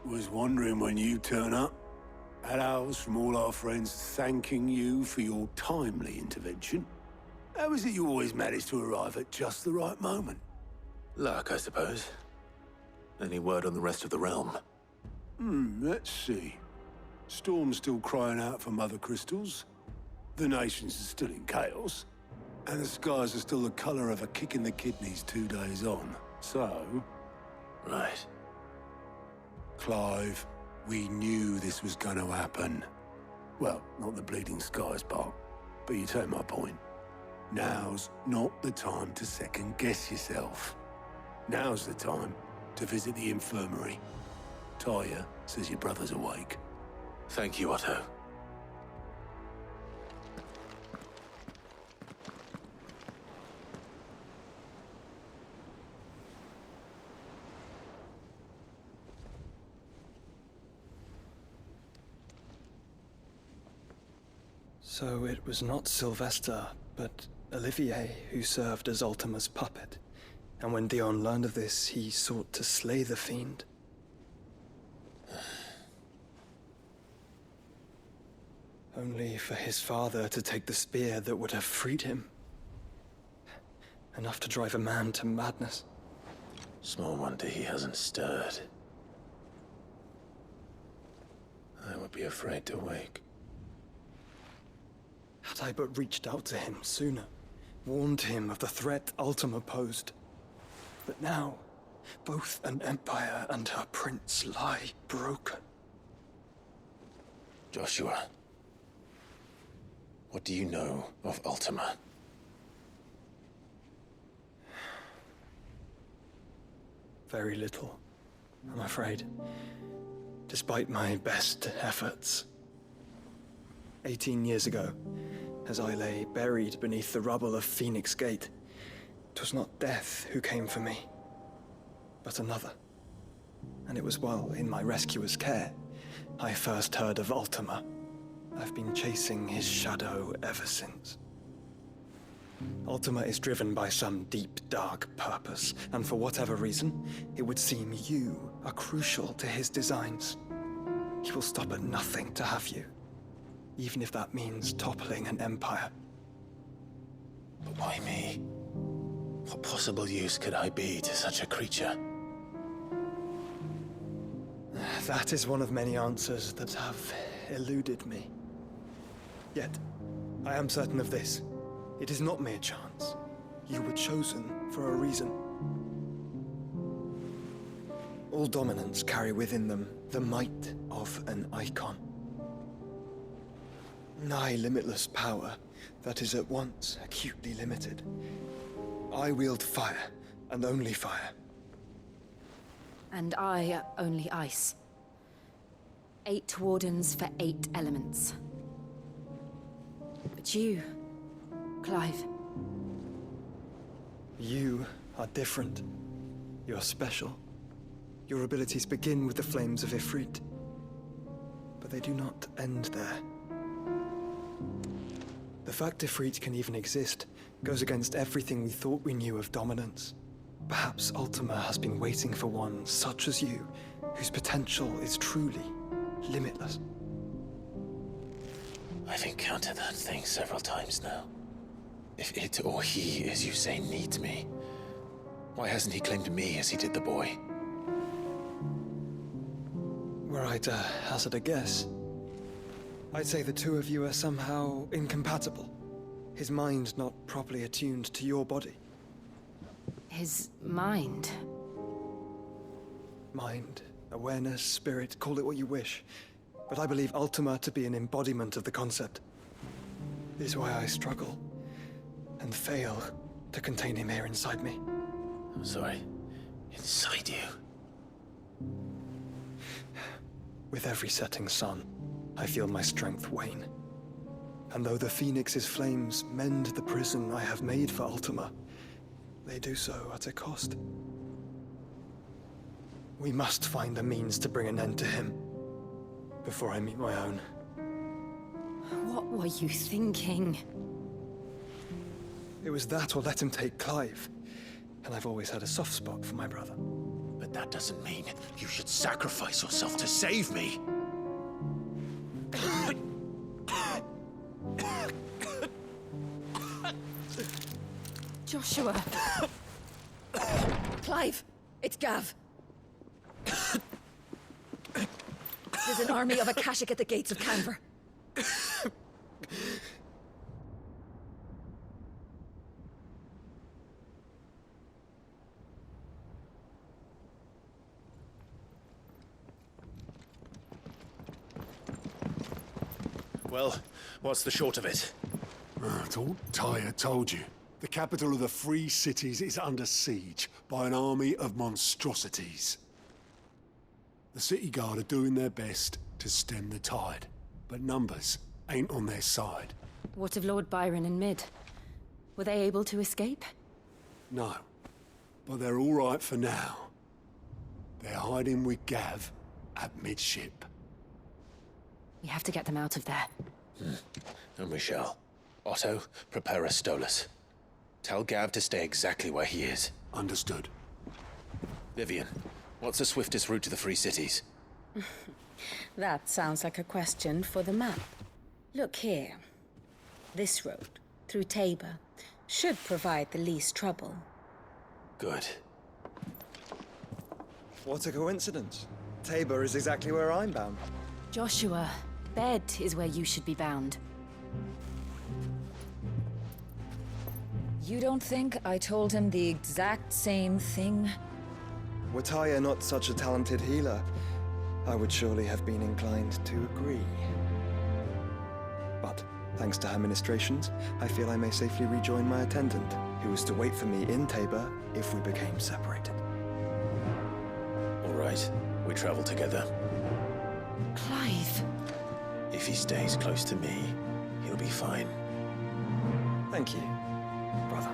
Was wondering when you turn up. Hellos from all our friends thanking you for your timely intervention. How is it you always manage to arrive at just the right moment? Luck, I suppose. Any word on the rest of the realm? Let's see. Storm's still crying out for mother crystals. The nations are still in chaos. And the skies are still the color of a kick in the kidneys 2 days on. So... Right. Clive, we knew this was going to happen. Well, not the bleeding skies part, but you take my point. Now's not the time to second-guess yourself. Now's the time to visit the infirmary. Talia says your brother's awake. Thank you, Otto. So it was not Sylvester, but Olivier who served as Ultima's puppet. And when Dion learned of this, he sought to slay the fiend. Only for his father to take the spear that would have freed him. Enough to drive a man to madness. Small wonder he hasn't stirred. I would be afraid to wake. Had I but reached out to him sooner, warned him of the threat Ultima posed. But now, both an empire and her prince lie broken. Joshua, what do you know of Ultima? Very little, I'm afraid. Despite my best efforts. 18 years ago, as I lay buried beneath the rubble of Phoenix Gate, 'twas not death who came for me, but another. And it was while in my rescuer's care I first heard of Ultima. I've been chasing his shadow ever since. Ultima is driven by some deep, dark purpose, and for whatever reason, it would seem you are crucial to his designs. He will stop at nothing to have you, even if that means toppling an empire. But why me? What possible use could I be to such a creature? That is one of many answers that have eluded me. Yet, I am certain of this. It is not mere chance. You were chosen for a reason. All dominants carry within them the might of an icon. Nigh limitless power that is at once acutely limited. I wield fire, and only fire. And I only ice. 8 wardens for 8 elements. But you, Clive. You are different. You're special. Your abilities begin with the flames of Ifrit. But they do not end there. The fact Ifrit can even exist goes against everything we thought we knew of dominance. Perhaps Ultima has been waiting for one such as you, whose potential is truly limitless. I've encountered that thing several times now. If it or he, as you say, needs me, why hasn't he claimed me as he did the boy? Were I to hazard a guess, I'd say the two of you are somehow incompatible. His mind not properly attuned to your body. His mind. Mind, awareness, spirit, call it what you wish. But I believe Ultima to be an embodiment of the concept. This is why I struggle and fail to contain him here inside me. I'm sorry. Inside you? With every setting sun, I feel my strength wane. And though the Phoenix's flames mend the prison I have made for Ultima, they do so at a cost. We must find a means to bring an end to him before I meet my own. What were you thinking? It was that or let him take Clive. And I've always had a soft spot for my brother. But But that doesn't mean you should sacrifice yourself to save me. Joshua. Clive, it's Gav. There's an army of Akashic at the gates of Canver. Well, what's the short of it? It's all Tyre told you. The capital of the Free Cities is under siege by an army of monstrosities. The City Guard are doing their best to stem the tide, but numbers ain't on their side. What of Lord Byron and Mid? Were they able to escape? No, but they're all right for now. They're hiding with Gav at midship. We have to get them out of there. And we shall. Otto, prepare a Stolas. Tell Gav to stay exactly where he is. Understood. Vivian, what's the swiftest route to the Free Cities? That sounds like a question for the map. Look here. This road, through Tabor, should provide the least trouble. Good. What a coincidence. Tabor is exactly where I'm bound. Joshua, bed is where you should be bound. You don't think I told him the exact same thing? Were Tyre not such a talented healer, I would surely have been inclined to agree. But, thanks to her ministrations, I feel I may safely rejoin my attendant, who was to wait for me in Tabor if we became separated. All right, we travel together. Clive. If he stays close to me, he'll be fine. Thank you, brother.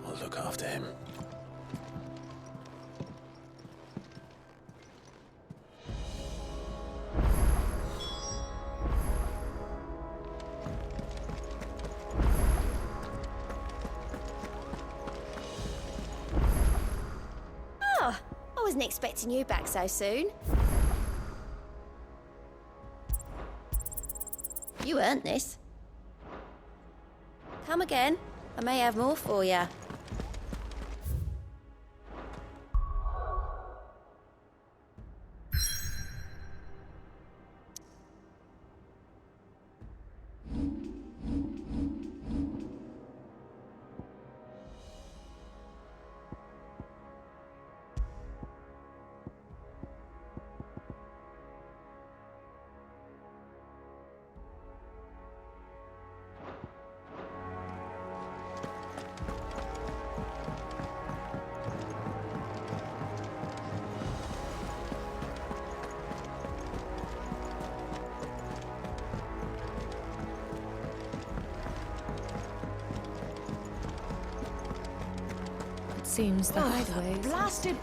I'll look after him. I wasn't expecting you back so soon. You earned this. Come again. I may have more for you. Seems the hideaway. Blasted...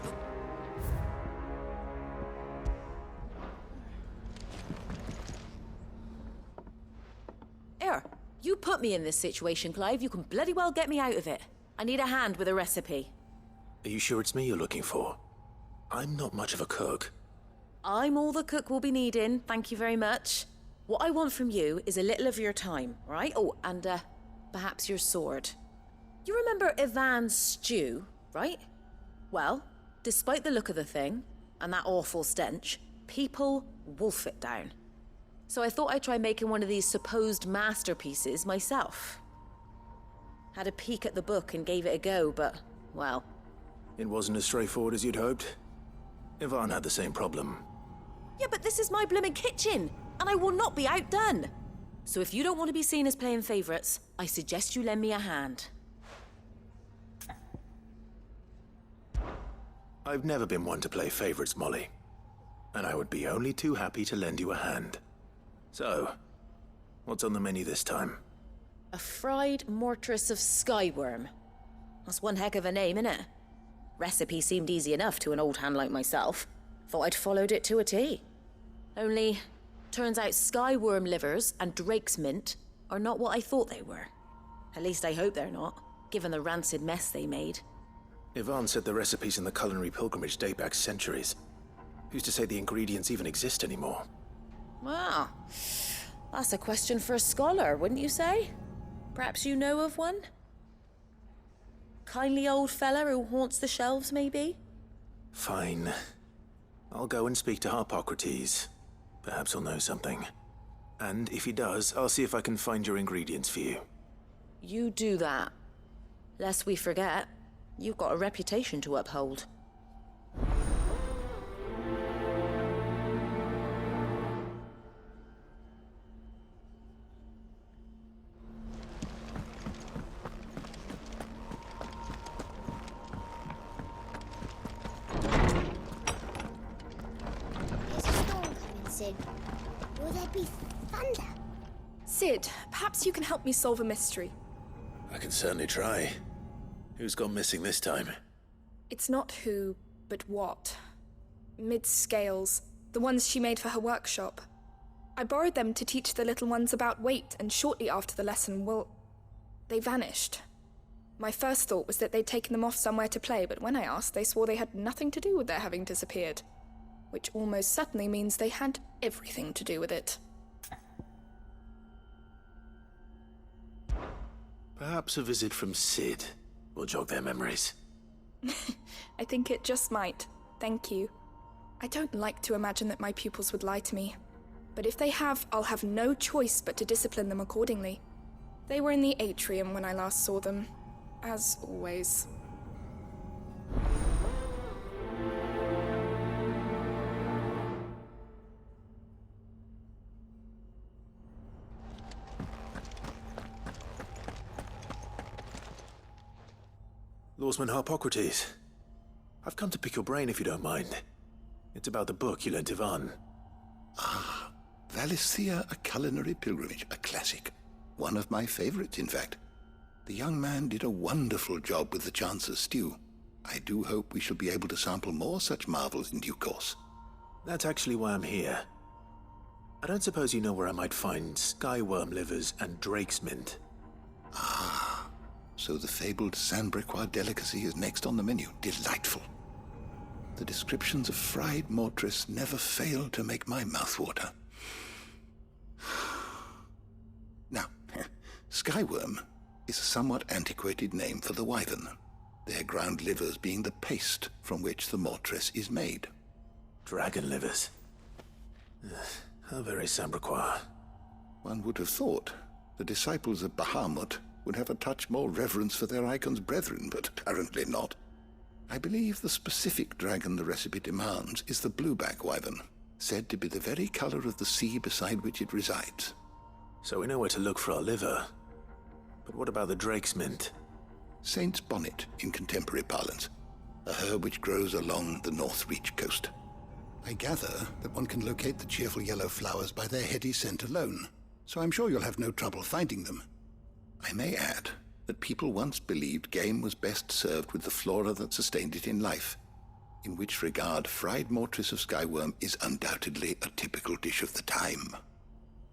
You put me in this situation, Clive. You can bloody well get me out of it. I need a hand with a recipe. Are you sure it's me you're looking for? I'm not much of a cook. I'm all the cook will be needing, thank you very much. What I want from you is a little of your time, right? Oh, and perhaps your sword. You remember Ivan's stew, right? Well, despite the look of the thing, and that awful stench, people wolf it down. So I thought I'd try making one of these supposed masterpieces myself. Had a peek at the book and gave it a go, but, well... It wasn't as straightforward as you'd hoped. Ivan had the same problem. Yeah, but this is my blimmin' kitchen, and I will not be outdone. So if you don't want to be seen as playing favourites, I suggest you lend me a hand. I've never been one to play favorites, Molly. And I would be only too happy to lend you a hand. So, what's on the menu this time? A fried mortress of skyworm. That's one heck of a name, innit? Recipe seemed easy enough to an old hand like myself. Thought I'd followed it to a T. Only, turns out skyworm livers and drake's mint are not what I thought they were. At least I hope they're not, given the rancid mess they made. Yvonne said the recipes in the culinary pilgrimage date back centuries. Who's to say the ingredients even exist anymore? Well, that's a question for a scholar, wouldn't you say? Perhaps you know of one? Kindly old fella who haunts the shelves, maybe? Fine. I'll go and speak to Harpocrates. Perhaps he'll know something. And if he does, I'll see if I can find your ingredients for you. You do that. Lest we forget, you've got a reputation to uphold. There's a storm coming, Sid. Will there be thunder? Sid, perhaps you can help me solve a mystery. I can certainly try. Who's gone missing this time? It's not who, but what. Mid's scales, the ones she made for her workshop. I borrowed them to teach the little ones about weight, and shortly after the lesson, well, they vanished. My first thought was that they'd taken them off somewhere to play, but when I asked, they swore they had nothing to do with their having disappeared. Which almost certainly means they had everything to do with it. Perhaps a visit from Sid will jog their memories. I think it just might. Thank you. I don't like to imagine that my pupils would lie to me. But if they have, I'll have no choice but to discipline them accordingly. They were in the atrium when I last saw them. As always. Lawsman Harpocrates. I've come to pick your brain if you don't mind. It's about the book you lent Yvonne. Valisthea, A Culinary Pilgrimage, a classic. One of my favorites, in fact. The young man did a wonderful job with the Chance's stew. I do hope we shall be able to sample more such marvels in due course. That's actually why I'm here. I don't suppose you know where I might find skyworm livers and drake's mint. So the fabled Sandbrequois delicacy is next on the menu. Delightful. The descriptions of fried mortress never fail to make my mouth water. Now, skyworm is a somewhat antiquated name for the wyvern, their ground livers being the paste from which the mortress is made. Dragon livers. How very Sandbrequois. One would have thought the disciples of Bahamut would have a touch more reverence for their icon's brethren, but apparently not. I believe the specific dragon the recipe demands is the blueback wyvern, said to be the very color of the sea beside which it resides. So we know where to look for our liver. But what about the drake's mint? Saint's bonnet in contemporary parlance, a herb which grows along the North Reach coast. I gather that one can locate the cheerful yellow flowers by their heady scent alone, so I'm sure you'll have no trouble finding them. I may add that people once believed game was best served with the flora that sustained it in life, in which regard fried mortress of skyworm is undoubtedly a typical dish of the time.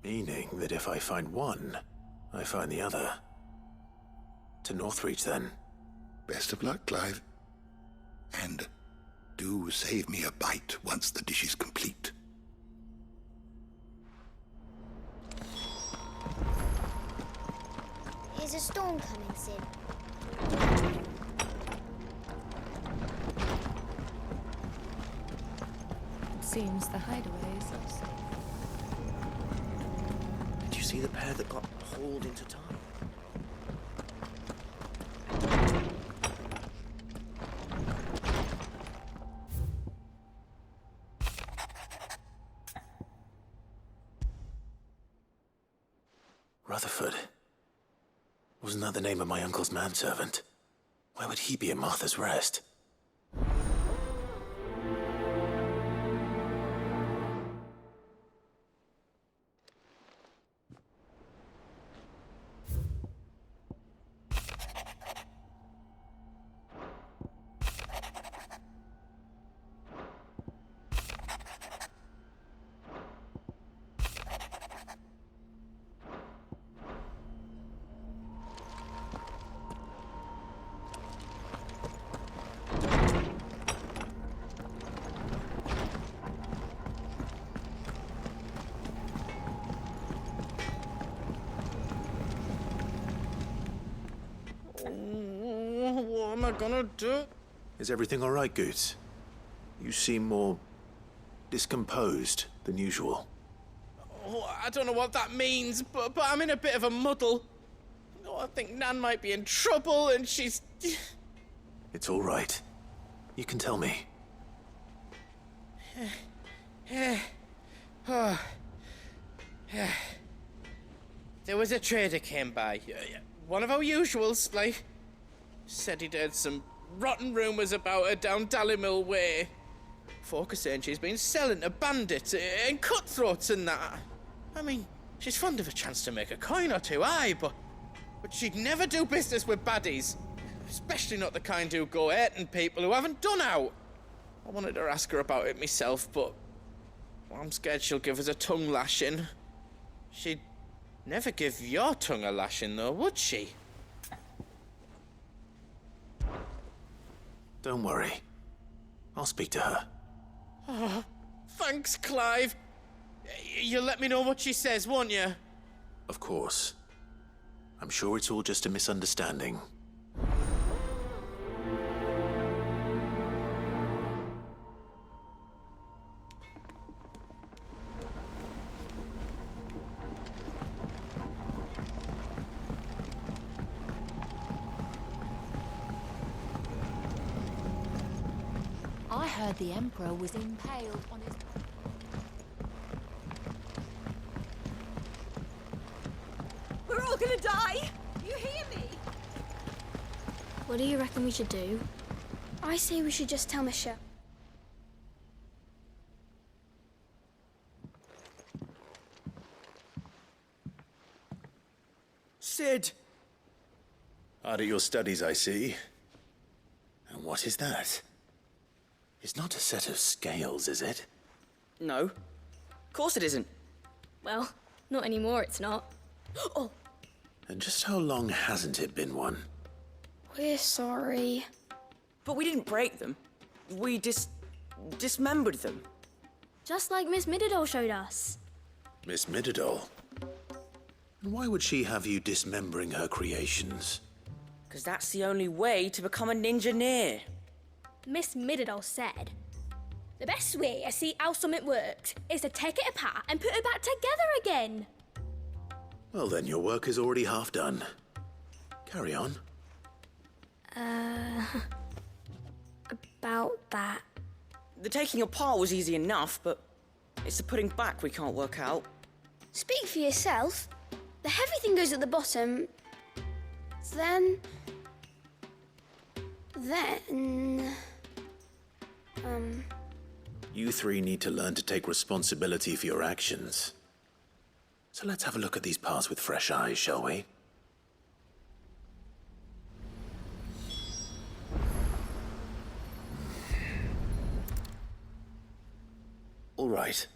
Meaning that if I find one, I find the other. To Northreach, then. Best of luck, Clive. And do save me a bite once the dish is complete. There's a storm coming, Sid. Seems the hideaway is safe. Did you see the pair that got hauled into time? Rutherford. Wasn't that the name of my uncle's manservant? Why would he be at Martha's Rest? I gonna do? Is everything all right, Goots? You seem more discomposed than usual. Oh, I don't know what that means, but I'm in a bit of a muddle. Oh, I think Nan might be in trouble, and she's... It's all right. You can tell me. There was a trader came by. One of our usuals, like... Said he'd heard some rotten rumours about her down Dallymill Way. Folk are saying she's been selling to bandits and cutthroats and that. I mean, she's fond of a chance to make a coin or two, aye, but she'd never do business with baddies. Especially not the kind who go hurting people who haven't done out. I wanted to ask her about it myself, but I'm scared she'll give us a tongue lashing. She'd never give your tongue a lashing, though, would she? Don't worry. I'll speak to her. Oh, thanks, Clive. You'll let me know what she says, won't you? Of course. I'm sure it's all just a misunderstanding. I heard the Emperor was impaled on his... We're all gonna die! You hear me? What do you reckon we should do? I say we should just tell Michelle. Sid! Hard at your studies, I see. And what is that? It's not a set of scales, is it? No. Of course it isn't. Well, not anymore, it's not. Oh! And just how long hasn't it been one? We're sorry. But we didn't break them. We dismembered them. Just like Miss Mididol showed us. Miss Mididol? And why would she have you dismembering her creations? Because that's the only way to become a ninja-near. Miss Mididol said, the best way to see how something worked is to take it apart and put it back together again. Well then, your work is already half done. Carry on. About that. The taking apart was easy enough, but it's the putting back we can't work out. Speak for yourself. The heavy thing goes at the bottom. Then... You three need to learn to take responsibility for your actions. So let's have a look at these parts with fresh eyes, shall we? All right.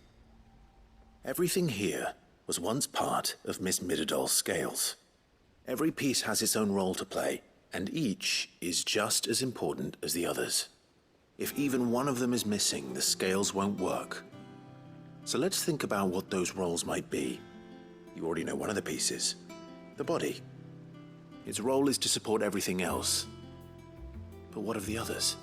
Everything here was once part of Miss Mididol's scales. Every piece has its own role to play, and each is just as important as the others. If even one of them is missing, the scales won't work. So let's think about what those roles might be. You already know one of the pieces, the body. Its role is to support everything else. But what of the others?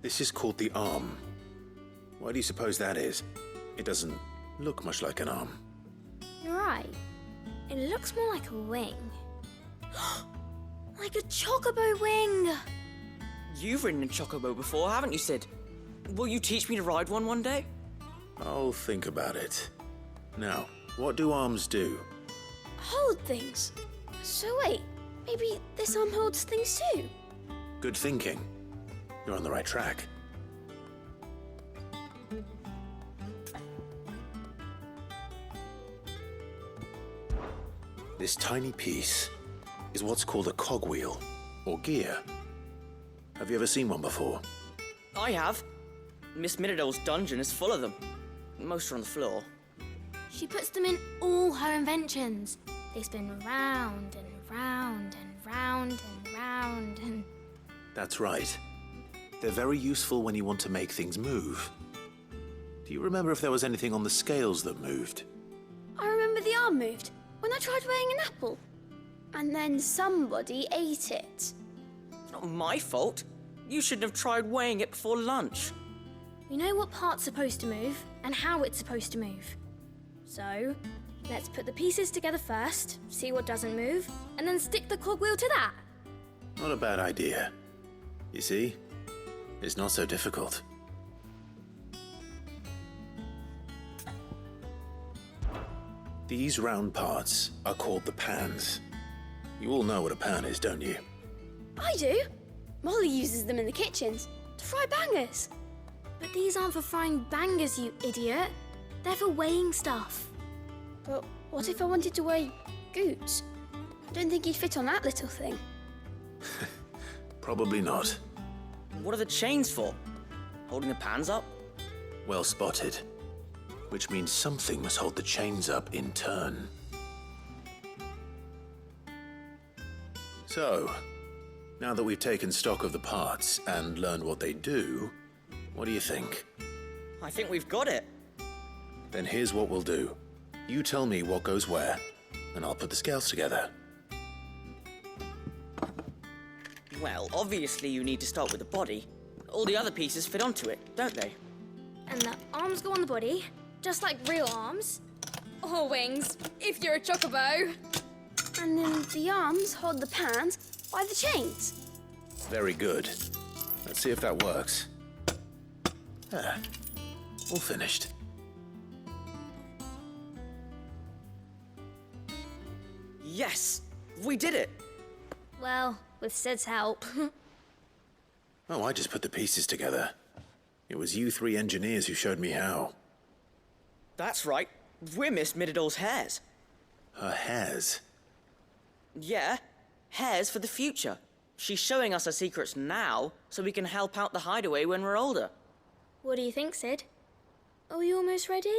This is called the arm. Why do you suppose that is? It doesn't look much like an arm. You're right. It looks more like a wing. Like a chocobo wing! You've ridden a chocobo before, haven't you, Sid? Will you teach me to ride one day? I'll think about it. Now, what do arms do? Hold things. So wait, maybe this arm holds things too? Good thinking. You're on the right track. This tiny piece is what's called a cogwheel, or gear. Have you ever seen one before? I have. Miss Mididol's dungeon is full of them. Most are on the floor. She puts them in all her inventions. They spin round and round and round and round and... That's right. They're very useful when you want to make things move. Do you remember if there was anything on the scales that moved? I remember arm moved when I tried weighing an apple. And then somebody ate it. It's not my fault. You shouldn't have tried weighing it before lunch. We know what part's supposed to move and how it's supposed to move. So, let's put the pieces together first, see what doesn't move, and then stick the cogwheel to that. Not a bad idea. You see? It's not so difficult. These round parts are called the pans. You all know what a pan is, don't you? I do. Molly uses them in the kitchens to fry bangers. But these aren't for frying bangers, you idiot. They're for weighing stuff. But what if I wanted to weigh Goots? I don't think he'd fit on that little thing. Probably not. What are the chains for? Holding the pans up? Well spotted. Which means something must hold the chains up in turn. So, now that we've taken stock of the parts and learned what they do, what do you think? I think we've got it. Then here's what we'll do. You tell me what goes where, and I'll put the scales together. Well, obviously you need to start with the body. All the other pieces fit onto it, don't they? And the arms go on the body, just like real arms. Or wings, if you're a chocobo. And then the arms hold the pans by the chains. Very good. Let's see if that works. Ah, all finished. Yes! We did it! Well, with Sid's help. Oh, I just put the pieces together. It was you three engineers who showed me how. That's right. We're Miss Mididol's hairs. Her hairs? Yeah, hairs for the future. She's showing us her secrets now, so we can help out the hideaway when we're older. What do you think, Sid? Are we almost ready?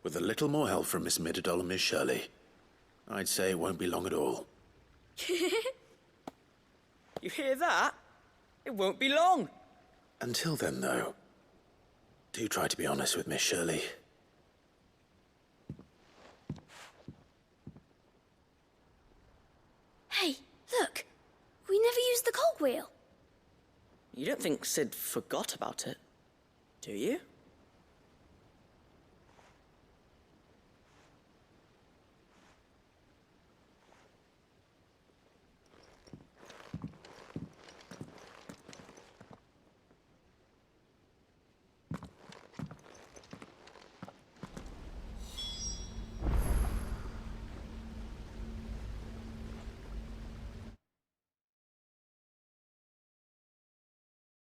With a little more help from Miss Mididol and Miss Shirley, I'd say it won't be long at all. You hear that? It won't be long. Until then, though, do try to be honest with Miss Shirley. Hey, look! We never used the cogwheel. You don't think Sid forgot about it, do you?